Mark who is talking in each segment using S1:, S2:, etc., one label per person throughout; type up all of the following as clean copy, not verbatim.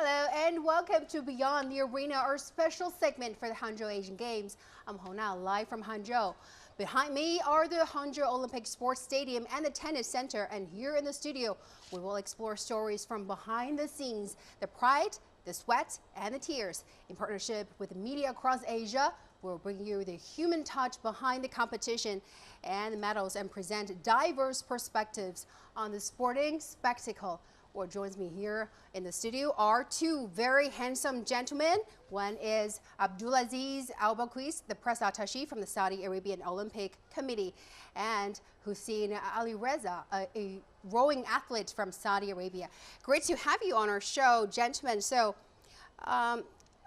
S1: Hello and welcome to Beyond the Arena, our special segment for the Hangzhou Asian Games. I'm Hona, live from Hangzhou. Behind me are the Hangzhou Olympic Sports Stadium and the Tennis Center, and here in the studio we will explore stories from behind the scenes, the pride, the sweat and the tears. In partnership with media across Asia, we'll bring you the human touch behind the competition and the medals and present diverse perspectives on the sporting spectacle. What joins me here in the studio are two very handsome gentlemen. One is Abdulaziz Al-Baqis, the press attaché from the Saudi Arabian Olympic Committee, and Hussein Ali Reza, a rowing athlete from Saudi Arabia. Great to have you on our show, gentlemen. So,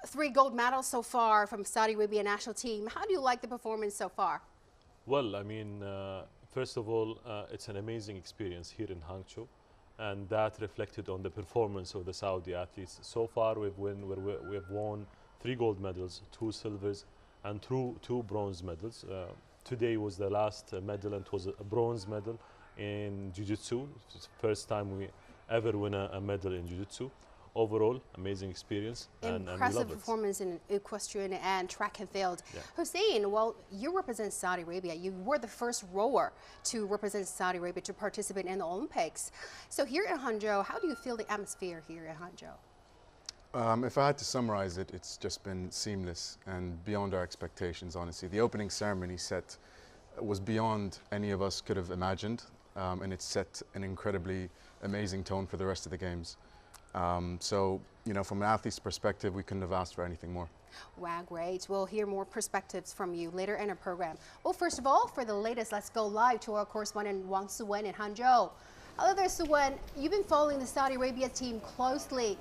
S1: 3 gold medals so far from Saudi Arabia national team. How do you like the performance so far?
S2: Well, I mean, first of all, it's an amazing experience here in Hangzhou. And that reflected on the performance of the Saudi athletes. So far, we've won 3 gold medals, 2 silvers, and 2 bronze medals. Today was the last medal, and it was a bronze medal in Jiu-Jitsu. It's the first time we ever win a medal in Jiu-Jitsu. Overall, amazing experience.
S1: Impressive performance in equestrian and track and field.
S2: Yeah.
S1: Hussein, well, you represent Saudi Arabia. You were the first rower to represent Saudi Arabia to participate in the Olympics. So here in Hangzhou, how do you feel the atmosphere here in Hangzhou?
S3: If I had to summarize it, it's just been seamless and beyond our expectations, honestly. The opening ceremony set was beyond any of us could have imagined, and it set an incredibly amazing tone for the rest of the games. So, you know, from an athlete's perspective, we couldn't have asked for anything more.
S1: Wow, great. We'll hear more perspectives from you later in our program. Well, first of all, for the latest, let's go live to our correspondent Wang Suwen in Hangzhou. Hello there, Suwen. You've been following the Saudi Arabia team closely.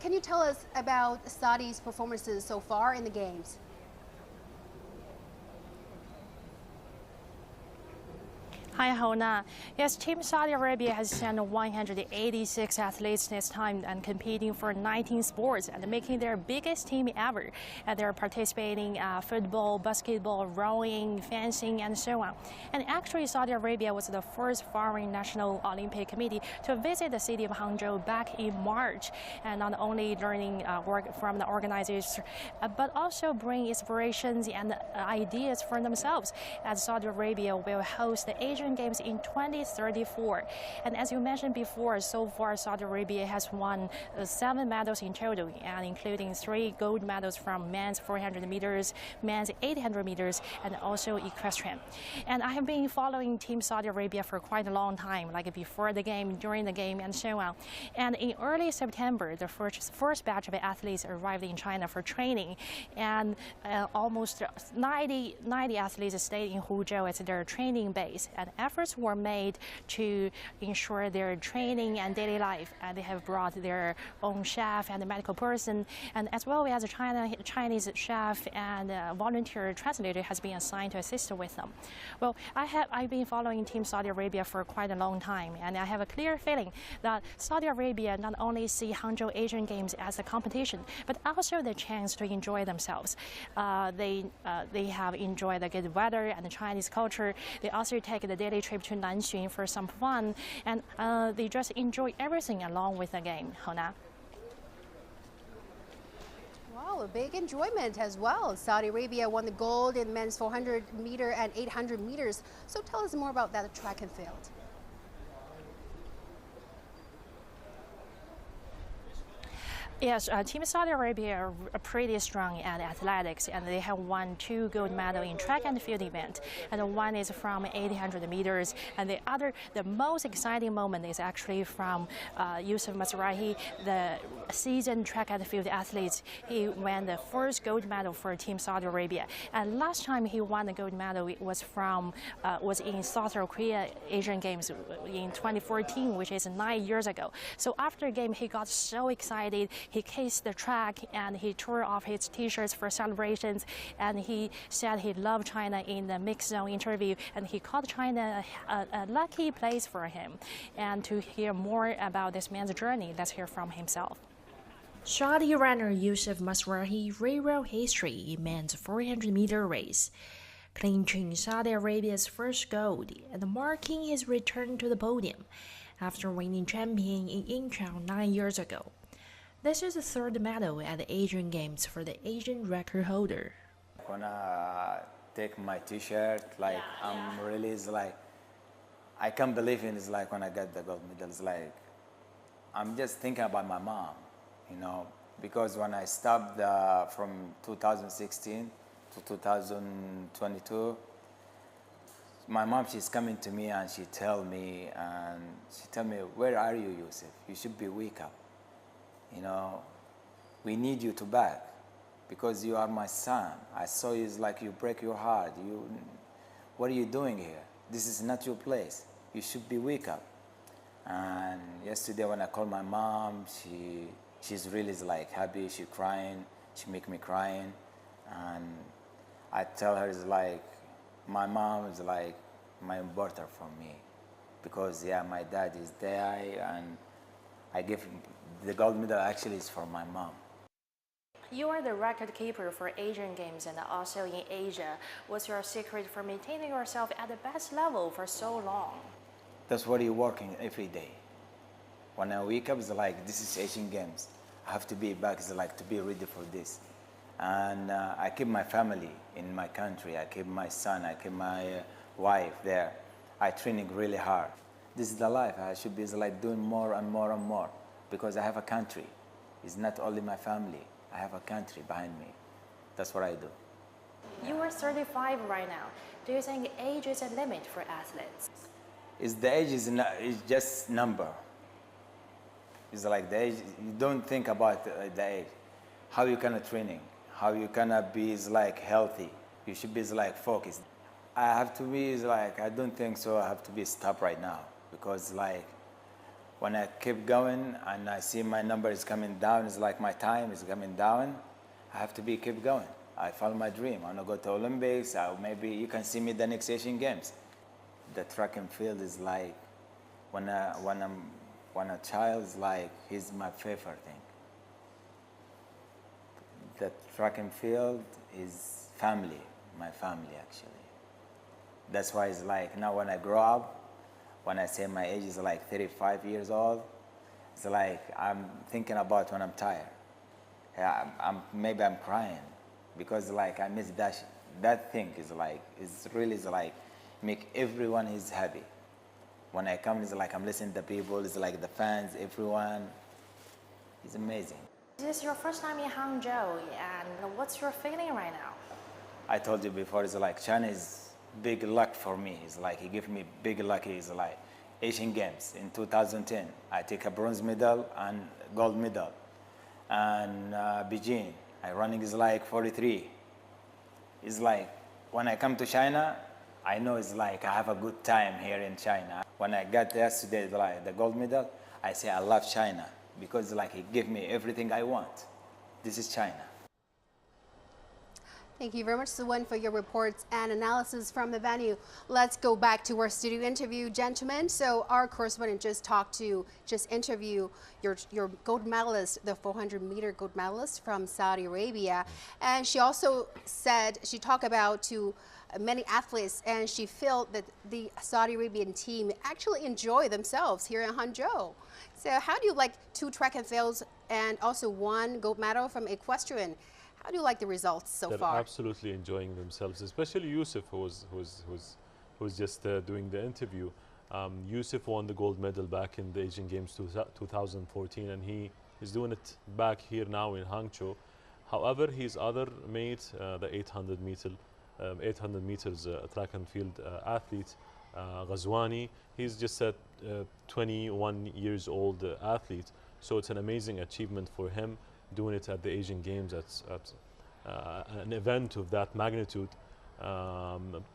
S1: Can you tell us about Saudi's performances so far in the games?
S4: Hi, Hona. Yes, Team Saudi Arabia has sent 186 athletes this time and competing for 19 sports and making their biggest team ever. And they're participating football, basketball, rowing, fencing, and so on. And actually, Saudi Arabia was the first foreign national Olympic committee to visit the city of Hangzhou back in March, and not only learning work from the organizers, but also bring inspirations and ideas for themselves, as Saudi Arabia will host the Asian Games in 2034. And as you mentioned before, so far Saudi Arabia has won 7 medals in total, and including 3 gold medals from men's 400 meters, men's 800 meters, and also equestrian. And I have been following Team Saudi Arabia for quite a long time, like before the game, during the game, and so on. And in early September, the first batch of athletes arrived in China for training, and almost 90 athletes stayed in Hangzhou as their training base. And efforts were made to ensure their training and daily life, and they have brought their own chef and a medical person, and as well as a Chinese chef and a volunteer translator has been assigned to assist with them. Well, I've been following Team Saudi Arabia for quite a long time, and I have a clear feeling that Saudi Arabia not only see Hangzhou Asian Games as a competition, but also the chance to enjoy themselves. They have enjoyed the good weather and the Chinese culture. They also take the daily trip to Nanxun for some fun, and they just enjoy everything along with the game. Hona.
S1: Wow, a big enjoyment as well. Saudi Arabia won the gold in men's 400 meter and 800 meters. So tell us more about that track and field.
S4: Yes, Team Saudi Arabia are pretty strong at athletics, and they have won 2 gold medals in track and field event, and one is from 800 meters, and the most exciting moment is actually from Yusuf Masrahi, the seasoned track and field athlete. He won the first gold medal for Team Saudi Arabia, and last time he won the gold medal was in South Korea Asian Games in 2014, which is 9 years ago. So after the game, he got so excited. He kissed the track and he tore off his T-shirts for celebrations, and he said he loved China in the mixed zone interview, and he called China a lucky place for him. And to hear more about this man's journey, let's hear from himself.
S5: Saudi runner Yusuf Masrahi rewrote history in men's 400-meter race, clinching Saudi Arabia's first gold and marking his return to the podium after winning champion in Incheon 9 years ago. This is the third medal at the Asian Games for the Asian record holder.
S6: When I take my T-shirt, like I'm really, it's like, I can't believe it. It's like when I got the gold medal, it's like, I'm just thinking about my mom, you know, because when I stopped from 2016 to 2022, my mom, she's coming to me and she tell me, where are you, Yusuf? You should be wake up. You know, we need you to back because you are my son. I saw you, it's like you break your heart. What are you doing here? This is not your place. You should be wake up. And yesterday when I called my mom, she's really like happy. She crying. She make me crying. And I tell her, it's like, my mom is like my important for me because yeah, my dad is there and I give him the gold medal actually is for my mom.
S4: You are the record keeper for Asian Games and also in Asia. What's your secret for maintaining yourself at the best level for so long?
S6: That's what you're working every day. When I wake up, it's like, this is Asian Games. I have to be back, it's like to be ready for this. And I keep my family in my country. I keep my son, I keep my wife there. I training really hard. This is the life. I should be like doing more and more and more because I have a country. It's not only my family. I have a country behind me. That's what I do.
S4: You are 35 right now. Do you think age is a limit for athletes?
S6: The age is just number. It's like the age, you don't think about the age. How you kind of training, how you kind of be is like healthy. You should be like focused. I have to be like, I don't think so I have to be stopped right now because like when I keep going and I see my number is coming down, it's like my time is coming down, I have to keep going. I follow my dream. I want to go to Olympics, or maybe you can see me the next Asian Games. The track and field is like, when a child is like, he's my favorite thing. The track and field is family, my family actually. That's why it's like, now when I grow up, when I say my age is like 35 years old, it's like I'm thinking about when I'm tired. Yeah, maybe I'm crying because like I miss that thing is like, it's really is like, make everyone is happy. When I come, it's like I'm listening to people, it's like the fans, everyone. It's amazing.
S4: This is your first time in Hangzhou, and what's your feeling right now?
S6: I told you before, it's like China is big luck for me. It's like he gave me big luck. It's like Asian Games in 2010. I take a bronze medal and gold medal. And Beijing, I running is like 43. It's like when I come to China, I know it's like I have a good time here in China. When I got yesterday like the gold medal, I say I love China because like he gave me everything I want. This is China.
S1: Thank you very much, Suwon, for your reports and analysis from the venue. Let's go back to our studio interview, gentlemen. So our correspondent just interviewed your gold medalist, the 400-meter gold medalist from Saudi Arabia. And she also said, she talked about to many athletes, and she felt that the Saudi Arabian team actually enjoy themselves here in Hangzhou. So how do you like 2 track and fields and also 1 gold medal from equestrian? How do you like the results so far?
S2: They're absolutely enjoying themselves, especially Yusuf, who's just doing the interview. Yusuf won the gold medal back in the Asian Games 2014, and he is doing it back here now in Hangzhou. However, his other mate, the 800 meters track and field athlete, Ghazwani, he's just a 21 years old athlete. So it's an amazing achievement for him, doing it at the Asian Games at an event of that magnitude.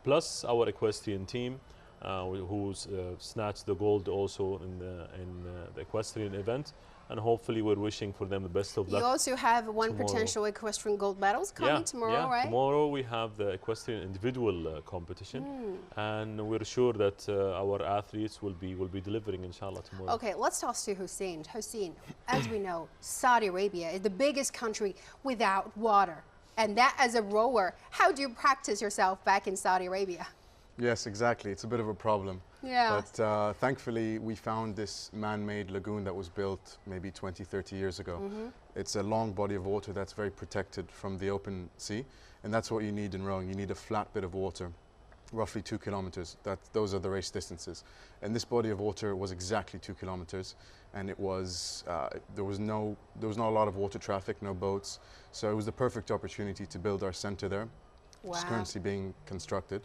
S2: Plus our equestrian team, who's snatched the gold also in the equestrian event. And hopefully we're wishing for them the best of luck.
S1: You also have 1
S2: tomorrow.
S1: Potential equestrian gold medals coming tomorrow, right?
S2: Tomorrow we have the equestrian individual competition, and we're sure that our athletes will be delivering, inshallah, tomorrow.
S1: Okay, let's talk to Hussein. Hussein, as we know, Saudi Arabia is the biggest country without water. And that as a rower, how do you practice yourself back in Saudi Arabia?
S3: Yes, exactly. It's a bit of a problem.
S1: Yeah.
S3: But thankfully, we found this man-made lagoon that was built maybe 20, 30 years ago. It's a long body of water that's very protected from the open sea. And that's what you need in rowing. You need a flat bit of water, roughly 2 kilometers. Those are the race distances. And this body of water was exactly 2 kilometers. And it was, there was not a lot of water traffic, no boats. So it was the perfect opportunity to build our center there.
S1: Wow.
S3: It's currently being constructed.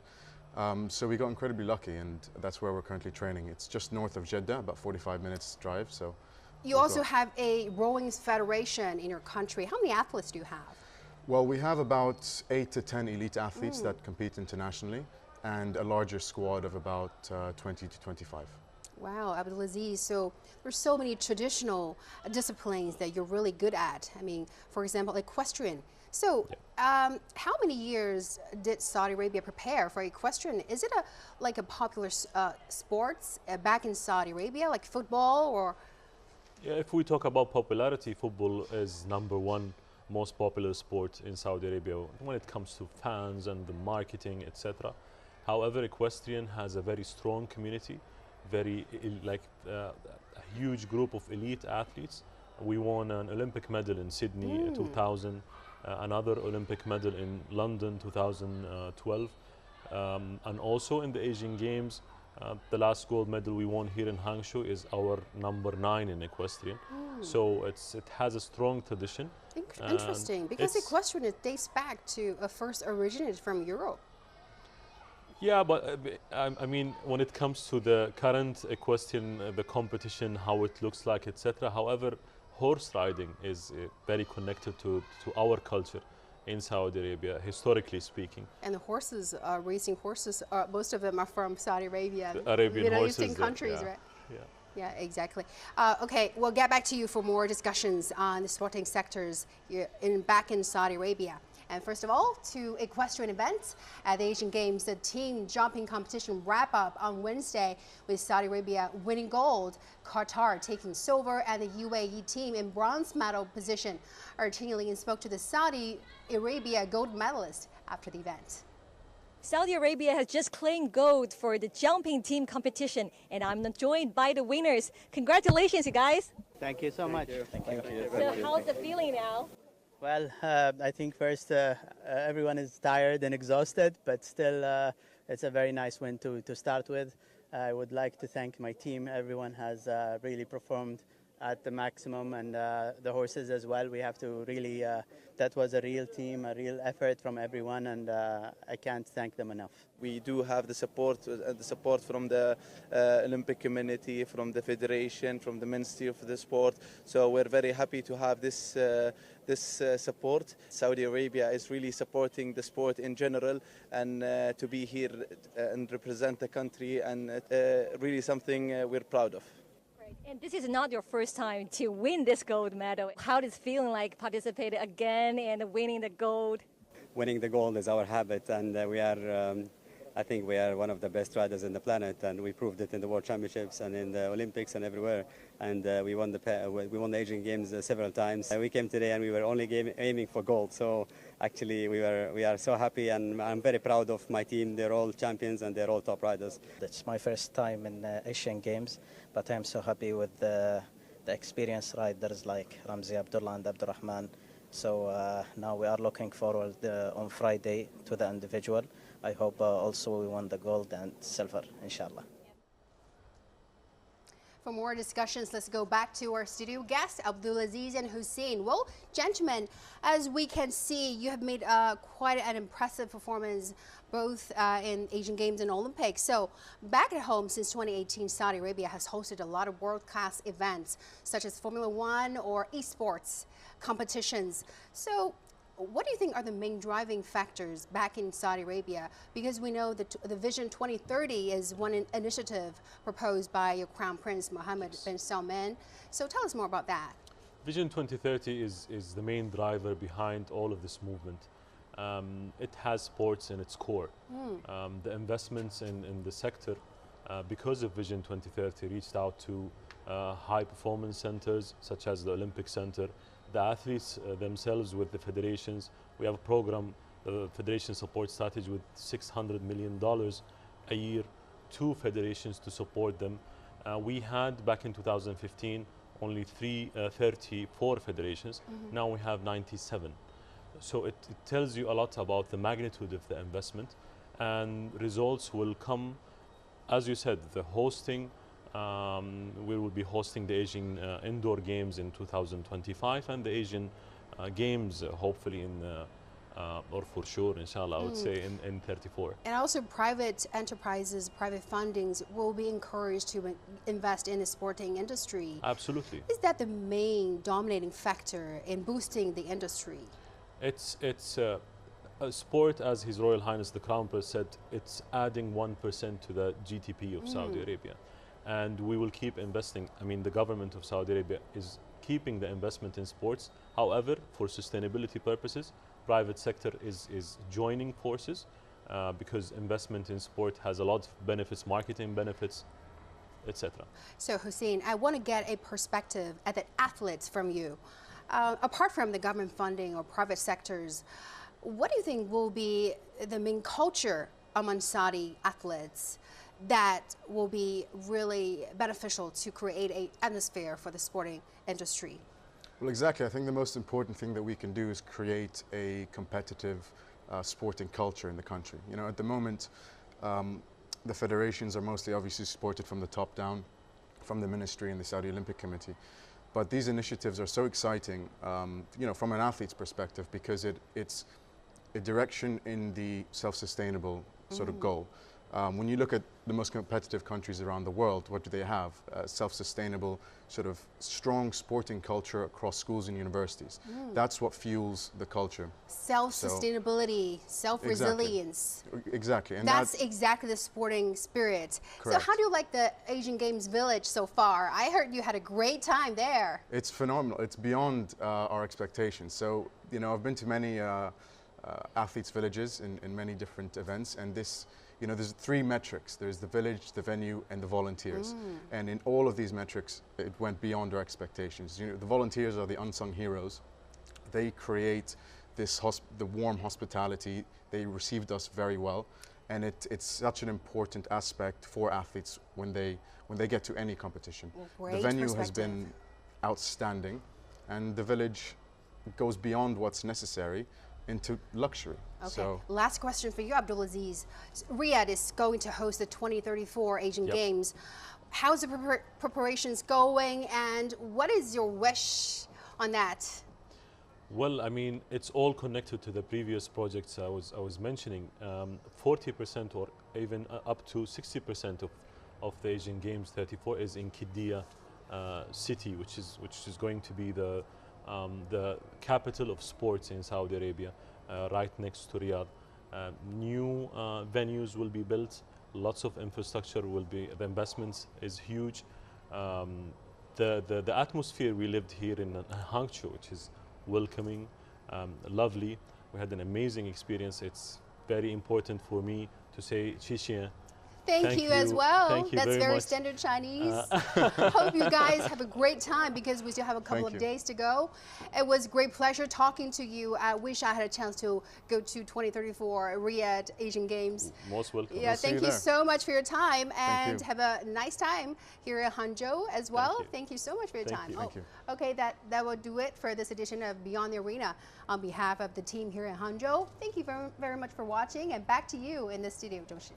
S3: So we got incredibly lucky, and that's where we're currently training. It's just north of Jeddah, about 45 minutes drive. So
S1: you also have a rowing federation in your country. How many athletes do you have?
S3: Well, we have about 8 to 10 elite athletes that compete internationally, and a larger squad of about 20 to 25.
S1: Wow, Abdulaziz, so there's so many traditional disciplines that you're really good at. I mean, for example, equestrian. So how many years did Saudi Arabia prepare for equestrian? Is it like a popular sports back in Saudi Arabia, like football or?
S2: Yeah, if we talk about popularity, football is #1 most popular sport in Saudi Arabia when it comes to fans and the marketing, etc. However, equestrian has a very strong community, a huge group of elite athletes. We won an Olympic medal in Sydney 2000, another Olympic medal in London 2012, and also in the Asian Games. The last gold medal we won here in Hangzhou is our #9 in equestrian. So it has a strong tradition.
S1: Interesting, because equestrian it dates back to first originated from Europe.
S2: Yeah, but I mean, when it comes to the current equestrian, the competition, how it looks like, etc. However, horse riding is very connected to our culture in Saudi Arabia, historically speaking.
S1: And the horses, racing horses, most of them are from Saudi Arabia,
S2: Arabian
S1: Middle
S2: horses,
S1: Eastern countries,
S2: yeah,
S1: right?
S2: Yeah.
S1: Yeah, exactly. Okay, we'll get back to you for more discussions on the sporting sectors back in Saudi Arabia. And first of all, to equestrian events at the Asian Games, the team jumping competition wrap up on Wednesday with Saudi Arabia winning gold, Qatar taking silver, and the UAE team in bronze medal position. Our Tina Lee spoke to the Saudi Arabia gold medalist after the event.
S7: Saudi Arabia has just claimed gold for the jumping team competition, and I'm joined by the winners. Congratulations, you guys.
S8: Thank you so much.
S9: Thank you.
S7: So how's the feeling now?
S8: Well, I think first everyone is tired and exhausted, but still it's a very nice win to start with. I would like to thank my team. Everyone has really performed at the maximum, and the horses as well. We have to really, that was a real team, a real effort from everyone, and I can't thank them enough.
S9: We do have the support from the Olympic community, from the federation, from the Ministry of the Sport. So we're very happy to have this support. Saudi Arabia is really supporting the sport in general, and to be here and represent the country, and really something we're proud of.
S7: And this is not your first time to win this gold medal. How does it feel like participating again and winning the gold?
S10: Winning the gold is our habit, and we are, I think we are one of the best riders in the planet, and we proved it in the World Championships and in the Olympics and everywhere. And we won the Asian Games several times. We came today and we were only aiming for gold. So actually we are so happy, and I'm very proud of my team. They're all champions and they're all top riders.
S11: It's my first time in Asian Games, but I'm so happy with the experienced riders like Ramzi Abdullah and Abdurrahman. So now we are looking forward on Friday to the individual. I hope also we won the gold and silver, inshallah.
S1: For more discussions, let's go back to our studio guests, Abdulaziz and Hussein. Well, gentlemen, as we can see, you have made quite an impressive performance both in Asian Games and Olympics. So back at home, since 2018, Saudi Arabia has hosted a lot of world-class events, such as Formula One or esports competitions. So what do you think are the main driving factors back in Saudi Arabia? Because we know that the Vision 2030 is one initiative proposed by your Crown Prince Mohammed bin Salman. So tell us more about that.
S2: Vision 2030 is the main driver behind all of this movement. It has sports in its core. The investments in the sector, because of Vision 2030, reached out to high performance centers such as the Olympic Center, the athletes themselves with the federations. We have a program, the Federation Support Strategy, with $600 million a year 2 federations to support them. We had back in 2015 only 34 federations. Now we have 97. So it tells you a lot about the magnitude of the investment, and results will come, as you said, the hosting. We will be hosting the Asian Indoor Games in 2025 and the Asian Games hopefully in, or for sure, inshallah, I would say in 34.
S1: And also private enterprises, private fundings will be encouraged to invest in the sporting industry.
S2: Absolutely.
S1: Is that the main dominating factor in boosting the industry?
S2: It's a sport, as His Royal Highness the Crown Prince said, it's adding 1% to the GDP of Saudi Arabia. And we will keep investing. I mean, the government of Saudi Arabia is keeping the investment in sports. However, for sustainability purposes, private sector is joining forces because investment in sport has a lot of benefits, marketing benefits, etc.
S1: So Hussein, I want to get a perspective at the athletes from you. Apart from the government funding or private sectors, what do you think will be the main culture among Saudi athletes that will be really beneficial to create an atmosphere for the sporting industry?
S3: Well, exactly. I think the most important thing that we can do is create a competitive sporting culture in the country. You know, at the moment, the federations are mostly obviously supported from the top down, from the ministry and the Saudi Olympic Committee. But these initiatives are so exciting, you know, from an athlete's perspective, because it's a direction in the self-sustainable sort of goal. When you look at the most competitive countries around the world, what do they have? Self-sustainable, sort of strong sporting culture across schools and universities. That's what fuels the culture.
S1: Self-sustainability, self-resilience.
S3: Exactly. And
S1: that's exactly the sporting spirit.
S3: Correct.
S1: So how do you like the Asian Games Village so far? I heard you had a great time there.
S3: It's phenomenal. It's beyond our expectations. So, you know, I've been to many athletes' villages in many different events, and this, you know, there's 3 metrics. There's the village, the venue, and the volunteers. And in all of these metrics, it went beyond our expectations. You know, the volunteers are the unsung heroes. They create this the warm hospitality. They received us very well, and it's such an important aspect for athletes when they get to any competition.
S1: Well,
S3: the venue has been outstanding, and the village goes beyond what's necessary into luxury.
S1: Okay.
S3: So,
S1: last question for you, Abdulaziz. Riyadh is going to host the 2034 Asian Games. How's the preparations going, and what is your wish on that?
S2: Well, I mean, it's all connected to the previous projects I was mentioning. 40% or even up to 60% of the Asian Games 34 is in Qiddiya city, which is going to be the capital of sports in Saudi Arabia, right next to Riyadh. New venues will be built, lots of infrastructure will be, the investments is huge. The atmosphere we lived here in Hangzhou, which is welcoming, lovely. We had an amazing experience. It's very important for me to say Xixie.
S1: Thank you as well.
S2: Thank you
S1: That's very
S2: much.
S1: standard Chinese. Hope you guys have a great time because we still have a couple of days to go. It was a great pleasure talking to you. I wish I had a chance to go to 2034 Riyadh Asian Games.
S2: Most welcome.
S1: Yeah, thank you so much for your time, and
S3: you.
S1: have a nice time here in Hangzhou as well. Thank you so much for your time.
S3: Thank you.
S1: Okay, that will do it for this edition of Beyond the Arena. On behalf of the team here in Hangzhou, thank you very, very much for watching, and back to you in the studio, Zhou Shi.